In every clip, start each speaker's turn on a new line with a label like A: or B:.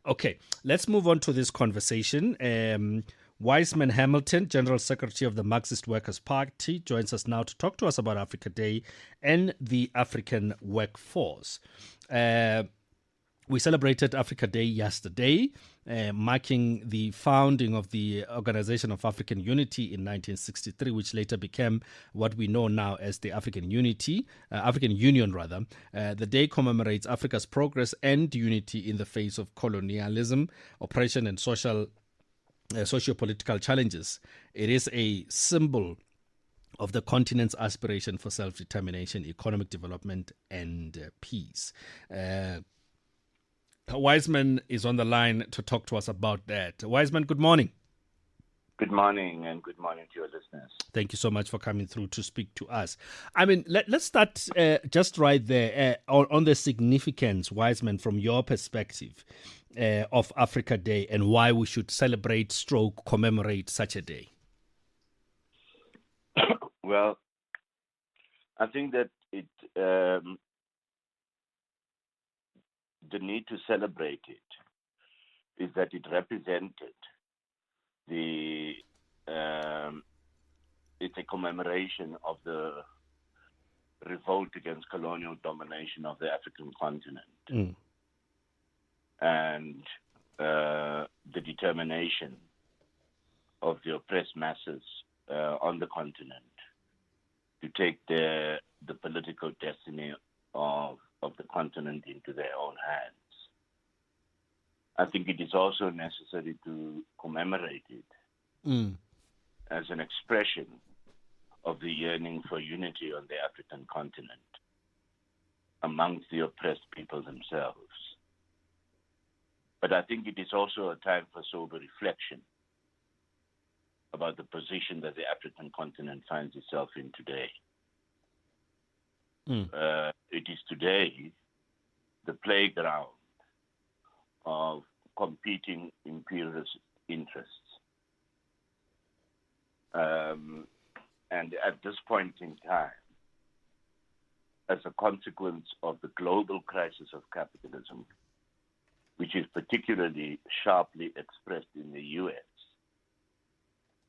A: Okay, let's move on to this conversation. Wiseman Hamilton, General Secretary of the Marxist Workers' Party, joins us now to talk to us about Africa Day and the African workforce. We celebrated Africa Day yesterday, marking the founding of the Organization of African Unity in 1963, which later became what we know now as the African Union rather. The day commemorates Africa's progress and unity in the face of colonialism, oppression, and socio-political challenges. It is a symbol of the continent's aspiration for self-determination, economic development, and peace. Wiseman is on the line to talk to us about that. Wiseman, good morning.
B: Good morning, and good morning to your listeners.
A: Thank you so much for coming through to speak to us. I mean, let's start just right there on the significance, Wiseman, from your perspective of Africa Day and why we should celebrate / commemorate such a day.
B: Well, I think that the need to celebrate it is that it represented it's a commemoration of the revolt against colonial domination of the African continent and the determination of the oppressed masses on the continent to take the political destiny of the continent into their own hands. I think it is also necessary to commemorate it as an expression of the yearning for unity on the African continent amongst the oppressed people themselves. But I think it is also a time for sober reflection about the position that the African continent finds itself in today. It is today the playground of competing imperialist interests. And at this point in time, as a consequence of the global crisis of capitalism, which is particularly sharply expressed in the U.S.,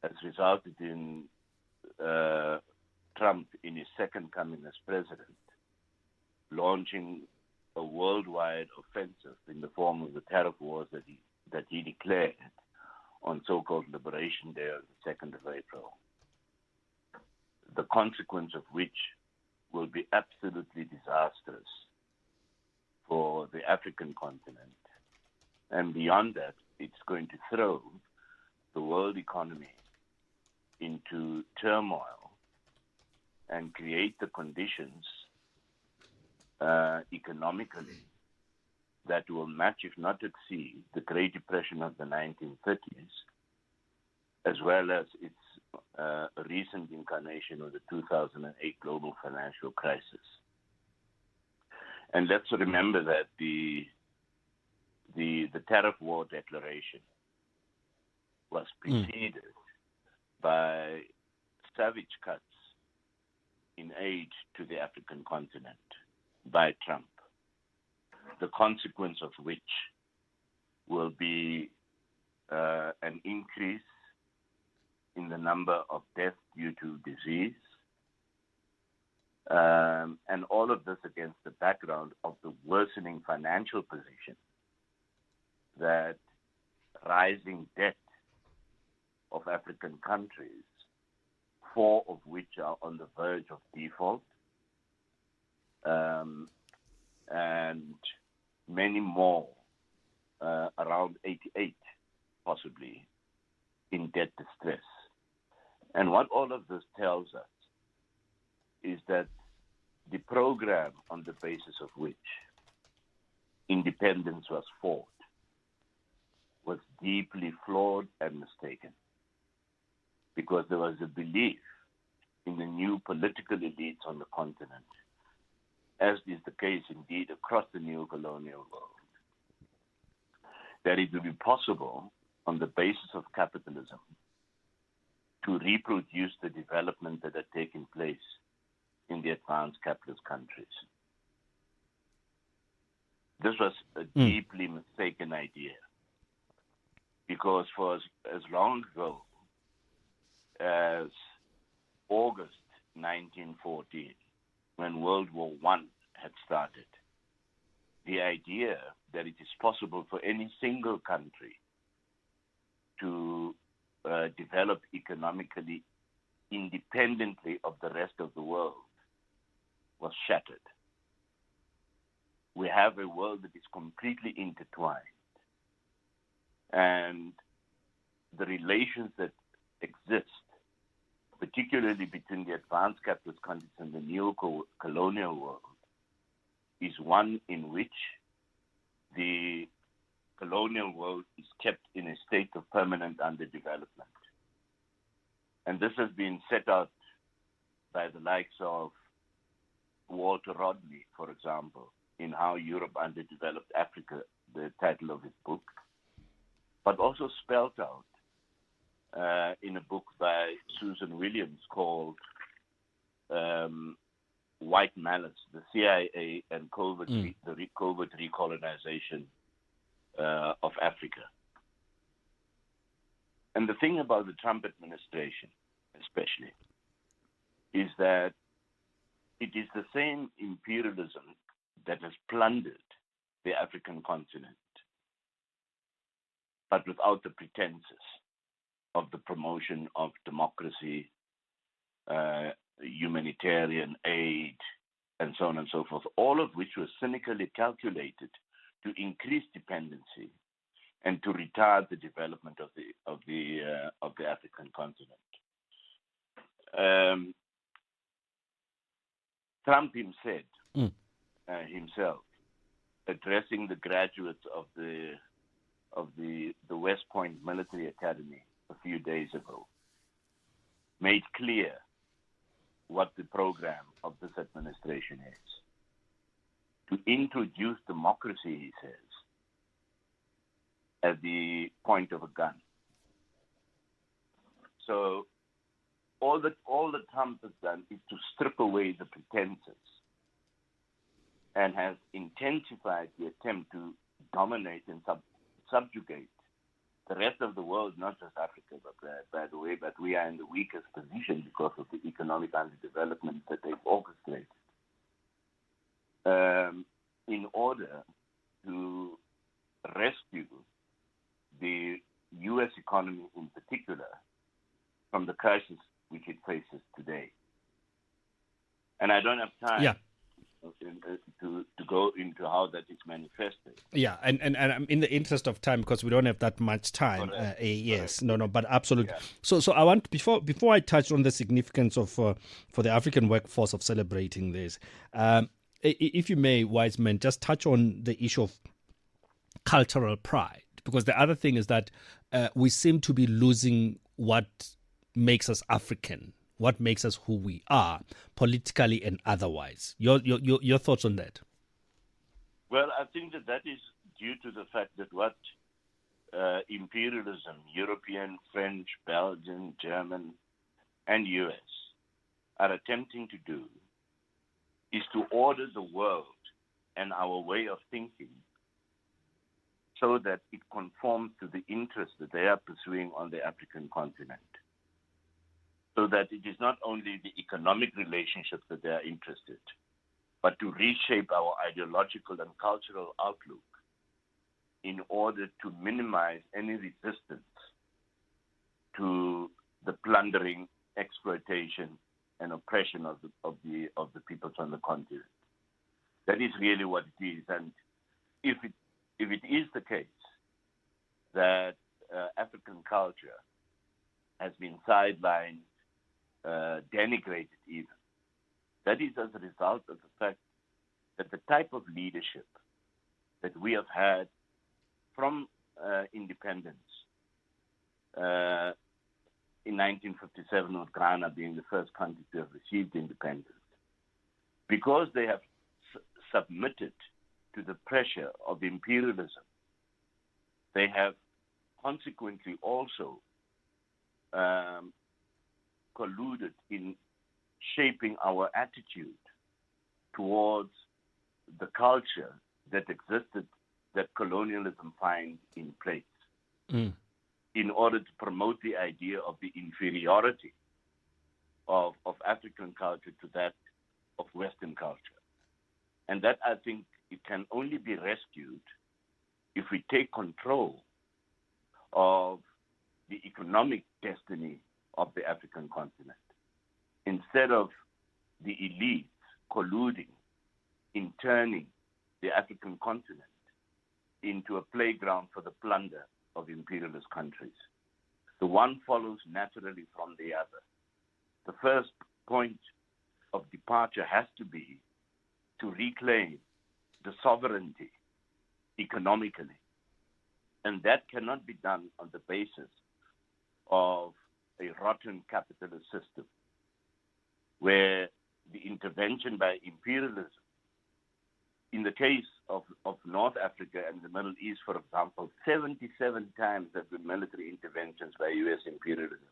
B: has resulted in Trump, in his second coming as president, launching a worldwide offensive in the form of the tariff wars that he declared on so-called Liberation Day on the 2nd of April, the consequence of which will be absolutely disastrous for the African continent. And beyond that, it's going to throw the world economy into turmoil and create the conditions economically that will match, if not exceed, the Great Depression of the 1930s, as well as its recent incarnation of the 2008 global financial crisis. And let's remember that the tariff war declaration was preceded by savage cuts in aid to the African continent by Trump, the consequence of which will be an increase in the number of deaths due to disease, and all of this against the background of the worsening financial position that rising debt of African countries, 4 of which are on the verge of default, and many more, around 88 possibly, in debt distress. And what all of this tells us is that the program on the basis of which independence was fought was deeply flawed and mistaken, because there was a belief in the new political elites on the continent, as is the case indeed across the new colonial world, that it would be possible on the basis of capitalism to reproduce the development that had taken place in the advanced capitalist countries. This was a deeply mistaken idea, because for as long ago as August 1914, when World War I had started, the idea that it is possible for any single country to develop economically independently of the rest of the world was shattered. We have a world that is completely intertwined, and the relations that exist, particularly between the advanced capitalist countries and the neo-colonial world, is one in which the colonial world is kept in a state of permanent underdevelopment. And this has been set out by the likes of Walter Rodney, for example, in How Europe Underdeveloped Africa, the title of his book, but also spelled out in a book by Susan Williams called White Malice, the CIA and covert recolonization of Africa. And the thing about the Trump administration, especially, is that it is the same imperialism that has plundered the African continent, but without the pretenses of the promotion of democracy, humanitarian aid, and so on and so forth, all of which was cynically calculated to increase dependency and to retard the development of the African continent. Trump himself, addressing the graduates of the West Point Military Academy a few days ago, made clear what the program of this administration is. To introduce democracy, he says, at the point of a gun. So all that Trump has done is to strip away the pretenses and has intensified the attempt to dominate and subjugate the rest of the world, not just Africa, but by the way, but we are in the weakest position because of the economic underdevelopment that they've orchestrated. In order to rescue the U.S. economy in particular from the crisis which it faces today. And I don't have time to go into how that is manifested.
A: Yeah, and I'm in the interest of time, because we don't have that much time. Yes, no, but absolutely. Yeah. So I want, before I touch on the significance of for the African workforce of celebrating this, if you may, Wiseman, just touch on the issue of cultural pride, because the other thing is that we seem to be losing what makes us African, what makes us who we are, politically and otherwise. Your thoughts on that?
B: Well, I think that is due to the fact that what imperialism, European, French, Belgian, German, and U.S. are attempting to do is to order the world and our way of thinking so that it conforms to the interests that they are pursuing on the African continent. So that it is not only the economic relationships that they are interested, but to reshape our ideological and cultural outlook in order to minimize any resistance to the plundering, exploitation, and oppression of the peoples on the continent. That is really what it is. And if it is the case that African culture has been sidelined, denigrated even, that is as a result of the fact that the type of leadership that we have had from independence in 1957, with Ghana being the first country to have received independence, because they have submitted to the pressure of imperialism, they have consequently also colluded in shaping our attitude towards the culture that existed that colonialism finds in place
A: Mm.
B: in order to promote the idea of the inferiority of African culture to that of Western culture. And that, I think, it can only be rescued if we take control of the economic destiny of the African continent, instead of the elites colluding in turning the African continent into a playground for the plunder of imperialist countries. The one follows naturally from the other. The first point of departure has to be to reclaim the sovereignty economically. And that cannot be done on the basis of a rotten capitalist system where the intervention by imperialism, in the case of North Africa and the Middle East, for example, 77 times have been military interventions by U.S. imperialism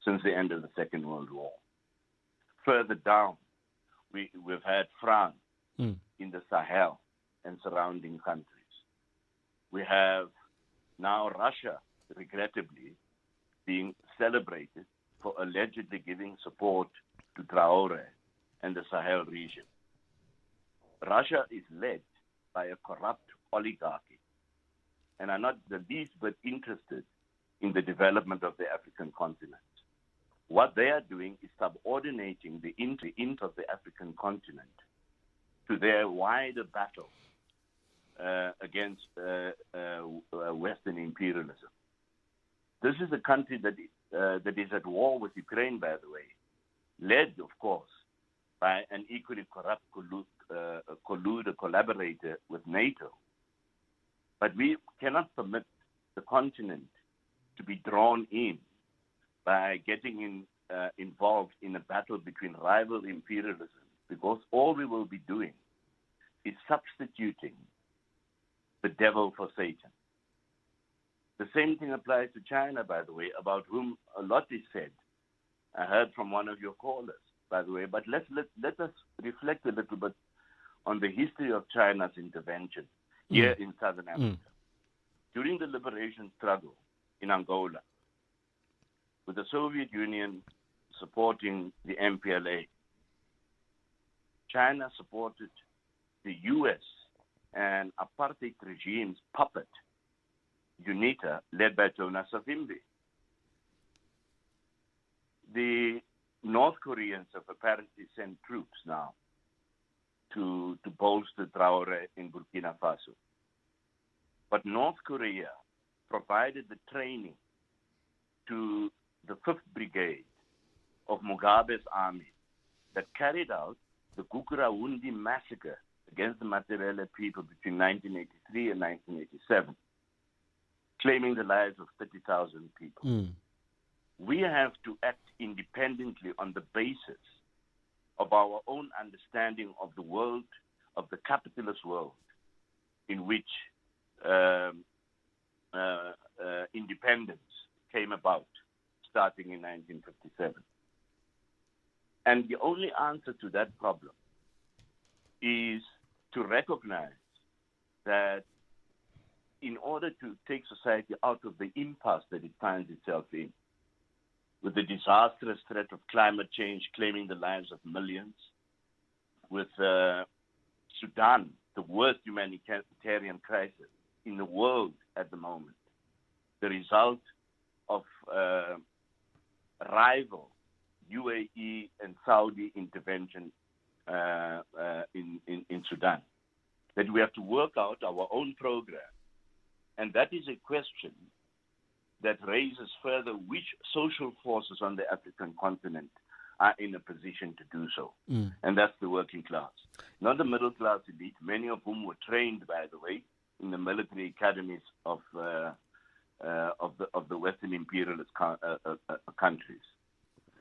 B: since the end of the Second World War. Further down, we've had France in the Sahel and surrounding countries. We have now Russia, regrettably, being celebrated for allegedly giving support to Traore and the Sahel region. Russia is led by a corrupt oligarchy and are not the least bit interested in the development of the African continent. What they are doing is subordinating the interest of the African continent to their wider battle against Western imperialism. This is a country that is at war with Ukraine, by the way, led, of course, by an equally corrupt collaborator with NATO. But we cannot permit the continent to be drawn in by getting involved in a battle between rival imperialism, because all we will be doing is substituting the devil for Satan. The same thing applies to China, by the way, about whom a lot is said. I heard from one of your callers, by the way, but let us reflect a little bit on the history of China's intervention here in Southern Africa. During the liberation struggle in Angola, with the Soviet Union supporting the MPLA, China supported the U.S. and apartheid regime's puppet, UNITA, led by Jonas Savimbi. The North Koreans have apparently sent troops now to bolster Traore in Burkina Faso. But North Korea provided the training to the 5th Brigade of Mugabe's army that carried out the Gukurahundi massacre against the Materele people between 1983 and 1987, claiming the lives of 30,000 people. We have to act independently on the basis of our own understanding of the world, of the capitalist world, in which independence came about, starting in 1957. And the only answer to that problem is to recognize that in order to take society out of the impasse that it finds itself in, with the disastrous threat of climate change claiming the lives of millions, with Sudan, the worst humanitarian crisis in the world at the moment, the result of rival UAE and Saudi intervention in Sudan, that we have to work out our own program. And that is a question that raises further which social forces on the African continent are in a position to do so. And that's the working class. Not the middle class elite, many of whom were trained, by the way, in the military academies of the Western imperialist countries.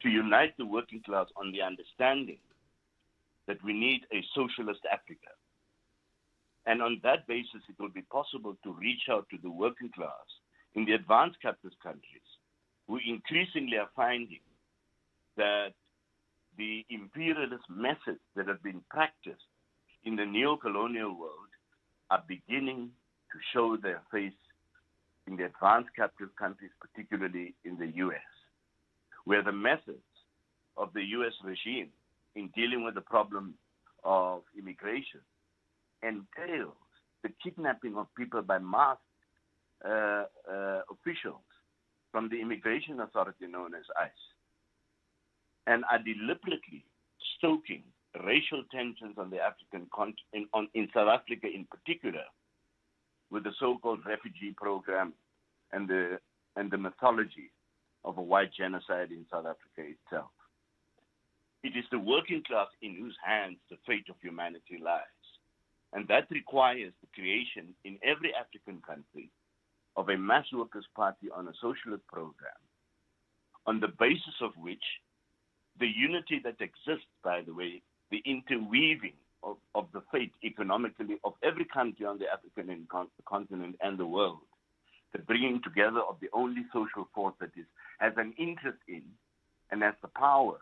B: To unite the working class on the understanding that we need a socialist Africa. And on that basis, it will be possible to reach out to the working class in the advanced capitalist countries, who increasingly are finding that the imperialist methods that have been practiced in the neo-colonial world are beginning to show their face in the advanced capitalist countries, particularly in the U.S., where the methods of the U.S. regime in dealing with the problem of immigration entails the kidnapping of people by masked officials from the immigration authority known as ICE, and are deliberately stoking racial tensions on the African continent, in South Africa in particular, with the so-called refugee program and the mythology of a white genocide in South Africa itself. It is the working class in whose hands the fate of humanity lies. And that requires the creation in every African country of a mass workers' party on a socialist program, on the basis of which the unity that exists, by the way, the interweaving of the fate economically of every country on the African continent and the world, the bringing together of the only social force that has an interest in and has the power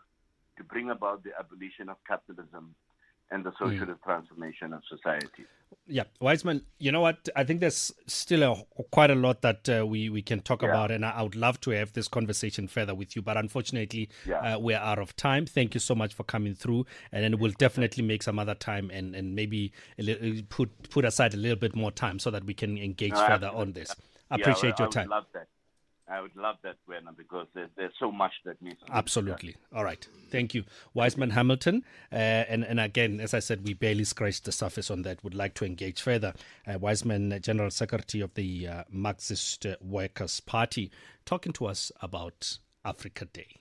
B: to bring about the abolition of capitalism and the socialist transformation of society.
A: Yeah, Wiseman, you know what? I think there's still quite a lot that we can talk about, and I would love to have this conversation further with you, but unfortunately, we're out of time. Thank you so much for coming through, and then we'll definitely make some other time and maybe put aside a little bit more time so that we can engage further on this. I appreciate your time.
B: I would love that, Kwena, because there's so much that needs to be
A: Absolutely. All right. Thank you. Wiseman Hamilton. And again, as I said, we barely scratched the surface on that. Would like to engage further. Wiseman, General Secretary of the Marxist Workers' Party, talking to us about Africa Day.